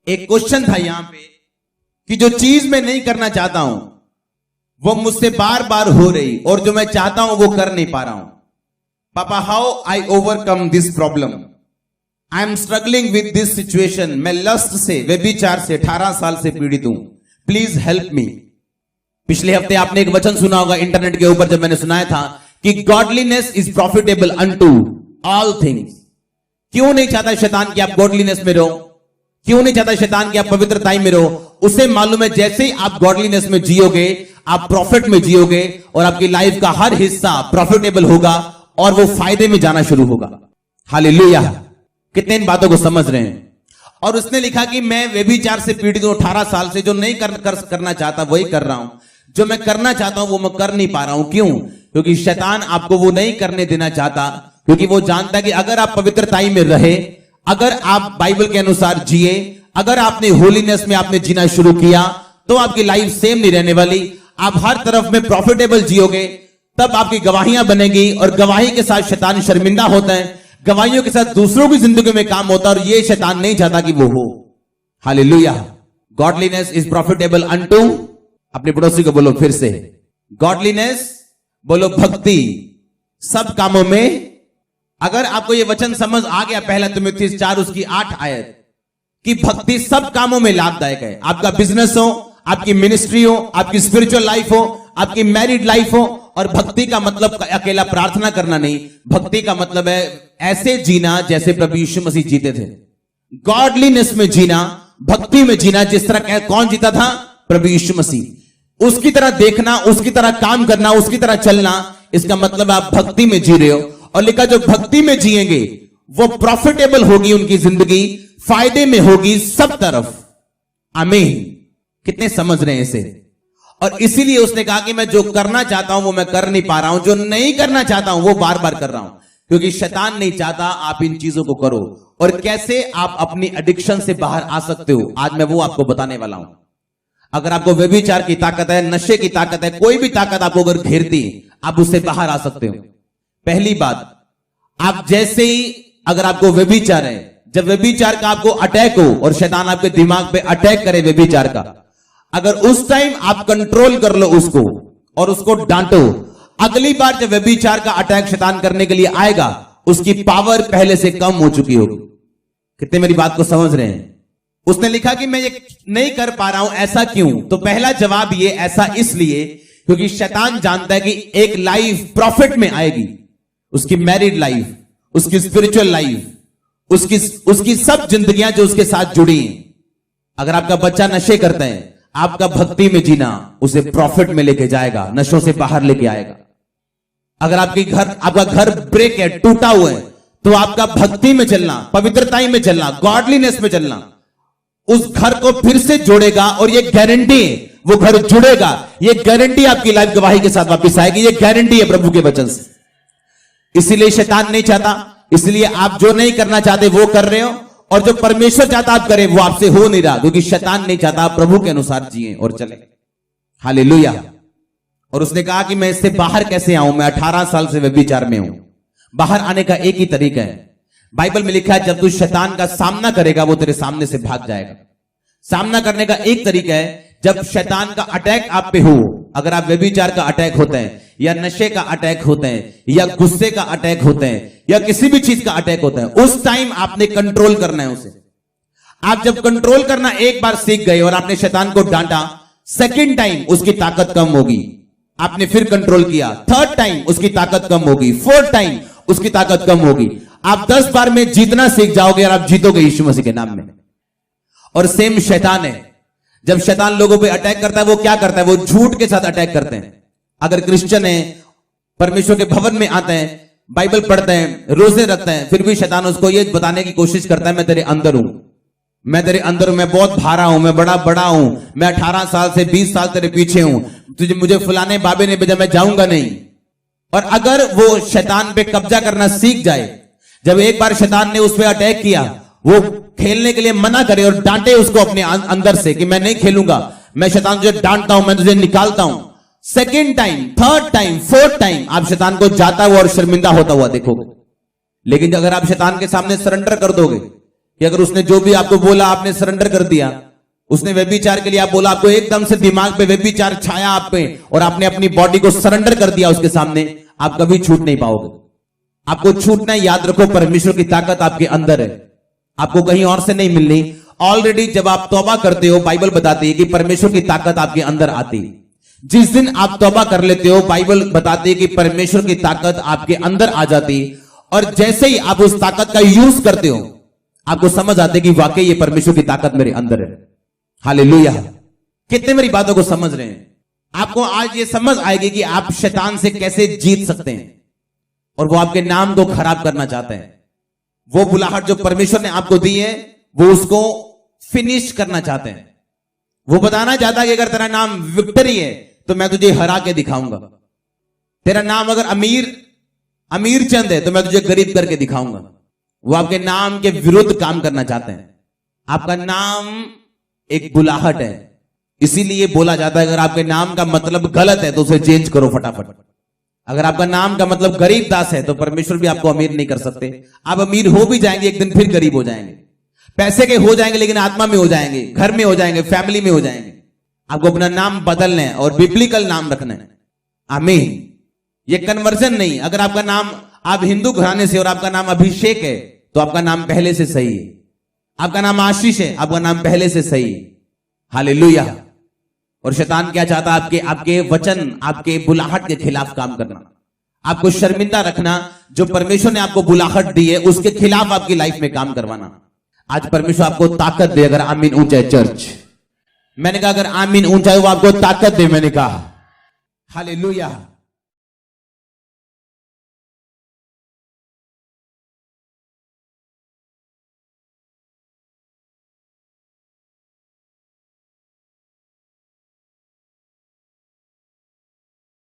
एक क्वेश्चन था यहां पे कि जो चीज मैं नहीं करना चाहता हूं वो मुझसे बार बार हो रही और जो मैं चाहता हूं वो कर नहीं पा रहा हूं। पापा, how I overcome this problem? I am struggling with this situation. मैं लस्ट से, व्यभिचार से 18 साल से पीड़ित हूं। Please help me. पिछले हफ्ते आपने एक वचन सुना होगा इंटरनेट के ऊपर, जब मैंने सुनाया था कि godliness is profitable unto all things. क्यों नहीं चाहता शैतान कि आप गॉडलीनेस में रहो? क्यों नहीं चाहता शैतान कि आप पवित्रताई में रहो? उसे मालूम है जैसे ही आप गॉडलीनेस में जियोगे, आप प्रॉफिट में जियोगे और आपकी लाइफ का हर हिस्सा प्रॉफिटेबल होगा और वो फायदे में जाना शुरू होगा। हालेलुया। कितने इन बातों को समझ रहे हैं? और उसने लिखा कि मैं व्यभिचार से पीड़ित हूं 18 साल से। जो नहीं करना चाहता वही कर रहा हूं, जो मैं करना चाहता हूं वो मैं कर नहीं पा रहा हूं। क्यों? क्योंकि शैतान आपको वो नहीं करने देना चाहता, क्योंकि वो जानता है कि अगर आप पवित्रताई में रहे, अगर आप बाइबल के अनुसार जिए, अगर आपने होलीनेस में आपने जीना शुरू किया, तो आपकी लाइफ सेम नहीं रहने वाली। आप हर तरफ में प्रॉफिटेबल जियोगे, तब आपकी गवाहियां बनेगी और गवाही के साथ शैतान शर्मिंदा होता है, गवाहियों के साथ दूसरों की जिंदगी में काम होता है और ये शैतान नहीं चाहता कि वो हो। Hallelujah. Godliness is profitable unto, अपने पड़ोसी को बोलो फिर से, गॉडलीनेस बोलो भक्ति सब कामों में। अगर आपको ये वचन समझ आ गया, पहला तिमुथियुस 4 उसकी 8 आयत, कि भक्ति सब कामों में लाभदायक है। आपका बिजनेस हो, आपकी मिनिस्ट्री हो, आपकी स्पिरिचुअल लाइफ हो, आपकी मैरिड लाइफ हो। और भक्ति का मतलब अकेला प्रार्थना करना नहीं, भक्ति का मतलब है ऐसे जीना जैसे प्रभु यीशु मसीह जीते थे। गॉडलीनेस में जीना, भक्ति में जीना, जिस तरह कौन जीता था? प्रभु यीशु मसीह। उसकी तरह देखना, उसकी तरह काम करना, उसकी तरह चलना, इसका मतलब आप भक्ति में जी रहे हो। और लिखा जो भक्ति में जिएंगे वो प्रॉफिटेबल होगी, उनकी जिंदगी फायदे में होगी सब तरफ। आमीन। कितने समझ रहे हैं इसे? और इसीलिए उसने कहा कि मैं जो करना चाहता हूं वो मैं कर नहीं पा रहा हूं, जो नहीं करना चाहता हूं वो बार बार कर रहा हूं, क्योंकि शैतान नहीं चाहता आप इन चीजों को करो। और कैसे आप अपनी एडिक्शन से बाहर आ सकते हो, आज मैं वो आपको बताने वाला हूं। अगर आपको व्यभिचार की ताकत है, नशे की ताकत है, कोई भी ताकत आपको अगर घेरती, आप उससे बाहर आ सकते हो। पहली बात, आप जैसे ही अगर आपको व्यभिचार है, जब व्यभिचार का आपको अटैक हो और शैतान आपके दिमाग पे अटैक करे व्यभिचार का, अगर उस टाइम आप कंट्रोल कर लो उसको और उसको डांटो, अगली बार जब व्यभिचार का अटैक शैतान करने के लिए आएगा, उसकी पावर पहले से कम हो चुकी होगी। कितने मेरी बात को समझ रहे हैं? उसने लिखा कि मैं ये नहीं कर पा रहा हूं, ऐसा क्यों? तो पहला जवाब ये, ऐसा इसलिए क्योंकि शैतान जानता है कि एक लाइफ प्रॉफिट में आएगी, उसकी मैरिड लाइफ, उसकी स्पिरिचुअल लाइफ, उसकी सब जिंदगियां जो उसके साथ जुड़ी हैं। अगर आपका बच्चा नशे करता है, आपका भक्ति में जीना उसे प्रॉफिट में लेके जाएगा, नशों से बाहर लेके आएगा। अगर आपका घर ब्रेक है, टूटा हुआ है, तो आपका भक्ति में चलना, पवित्रताई में चलना, गॉडलीनेस में चलना उस घर को फिर से जोड़ेगा। और ये गारंटी है वो घर जुड़ेगा, ये गारंटी आपकी लाइफ गवाही के साथ वापस आएगी, ये गारंटी है प्रभु के वचन से। इसीलिए शैतान नहीं चाहता, इसलिए आप जो नहीं करना चाहते वो कर रहे हो, और जो परमेश्वर चाहता आप करें वो आपसे हो नहीं रहा, क्योंकि शैतान नहीं चाहता आप प्रभु के अनुसार जिए और चले। हालेलुया। और उसने कहा कि मैं इससे बाहर कैसे आऊं? मैं 18 साल से व्यभिचार में हूं। बाहर आने का एक ही तरीका है, बाइबल में लिखा है जब तू शैतान का सामना करेगा वो तेरे सामने से भाग जाएगा। सामना करने का एक तरीका है, जब शैतान का अटैक आप पे हो, अगर आप व्यभिचार का अटैक होता है या नशे का अटैक होता है या गुस्से का अटैक होता है या किसी भी चीज का अटैक होता है, उस टाइम आपने कंट्रोल करना है उसे। आप जब कंट्रोल करना एक बार सीख गए और आपने शैतान को डांटा, सेकंड टाइम उसकी ताकत कम होगी, आपने फिर कंट्रोल किया, थर्ड टाइम उसकी ताकत कम होगी, फोर्थ टाइम उसकी ताकत कम होगी। आप 10 बार में जीतना सीख जाओगे और आप जीतोगे यीशु मसीह के नाम में। और सेम शैतान है, जब शैतान लोगों पे अटैक करता है वो क्या करता है? वो झूठ के साथ अटैक करते हैं। अगर क्रिश्चियन है, परमेश्वर के भवन में आते हैं, बाइबल पढ़ते हैं, रोजे रखते हैं, फिर भी शैतान उसको ये बताने की कोशिश करता है मैं तेरे अंदर हूं, मैं तेरे अंदर हूं, मैं बहुत भारा हूं, मैं बड़ा हूं, मैं 18 साल से 20 साल तेरे पीछे हूं, तुझे मुझे फलाने बाबे ने भेजा, मैं जाऊंगा नहीं। और अगर वो शैतान पे कब्जा करना सीख जाए, जब एक बार शैतान ने उस पर अटैक किया, वो खेलने के लिए मना करे और डांटे उसको अपने अंदर से कि मैं नहीं खेलूंगा, मैं शैतान तुझे डांटता हूं, मैं तुझे निकालता हूं, second time, third time, fourth time आप शैतान को जाता हुआ और शर्मिंदा होता हुआ देखोगे। लेकिन अगर आप शैतान के सामने सरेंडर कर दोगे, कि अगर उसने जो भी आपको बोला आपने सरेंडर कर दिया, उसने व्यभिचार के लिए आप बोला, आपको एकदम से दिमाग पे व्यभिचार छाया आप पे और आपने अपनी बॉडी को सरेंडर कर दिया उसके सामने, आप कभी छूट नहीं पाओगे। आपको छूटना है, याद रखो परमेश्वर की ताकत आपके अंदर है, आपको कहीं और से नहीं मिलनी। ऑलरेडी जब आप तौबा करते हो, बाइबल बताती है कि परमेश्वर की ताकत आपके अंदर आती है। जिस दिन आप तौबा कर लेते हो, बाइबल बताती है कि परमेश्वर की ताकत आपके अंदर आ जाती है, और जैसे ही आप उस ताकत का यूज करते हो, आपको समझ आते कि वाकई ये परमेश्वर की ताकत मेरे अंदर है। हालेलुया। कितने मेरी बातों को समझ रहे हैं? आपको आज ये समझ आएगी कि आप शैतान से कैसे जीत सकते हैं, और वो आपके नाम को खराब करना चाहते हैं। वो बुलाहट जो परमेश्वर ने आपको दी है, वो उसको फिनिश करना चाहते हैं। वो बताना चाहता है कि अगर तेरा नाम विक्टरी है तो मैं तुझे हरा के दिखाऊंगा। तेरा नाम अगर अमीर चंद है तो मैं तुझे गरीब करके दिखाऊंगा। वो आपके नाम के विरुद्ध काम करना चाहते हैं। आपका नाम एक बुलाहट है, इसीलिए बोला जाता है अगर आपके नाम का मतलब गलत है तो उसे चेंज करो फटाफट। अगर आपका नाम का मतलब गरीब दास है तो परमेश्वर भी आपको अमीर नहीं कर सकते। आप अमीर हो भी जाएंगे, एक दिन फिर गरीब हो जाएंगे। पैसे के हो जाएंगे लेकिन आत्मा में हो जाएंगे, घर में हो जाएंगे, फैमिली में हो जाएंगे। आपको अपना नाम बदलना है और बिब्लिकल नाम रखना है। आमीन। ये कन्वर्जन नहीं। अगर आपका नाम, आप हिंदू घराने से और आपका नाम अभिषेक है तो आपका नाम पहले से सही है। आपका नाम आशीष है, आपका नाम पहले से सही है। हालेलुया। और शैतान क्या चाहता है? आपके वचन, आपके बुलाहट के खिलाफ काम करना, आपको शर्मिंदा रखना। जो परमेश्वर ने आपको बुलाहट दी है उसके खिलाफ आपकी लाइफ में काम करवाना। आज परमेश्वर आपको ताकत दे। अगर आमीन ऊंचा है चर्च, मैंने कहा अगर आमीन ऊंचा है वो आपको ताकत दे। मैंने कहा हालेलुया।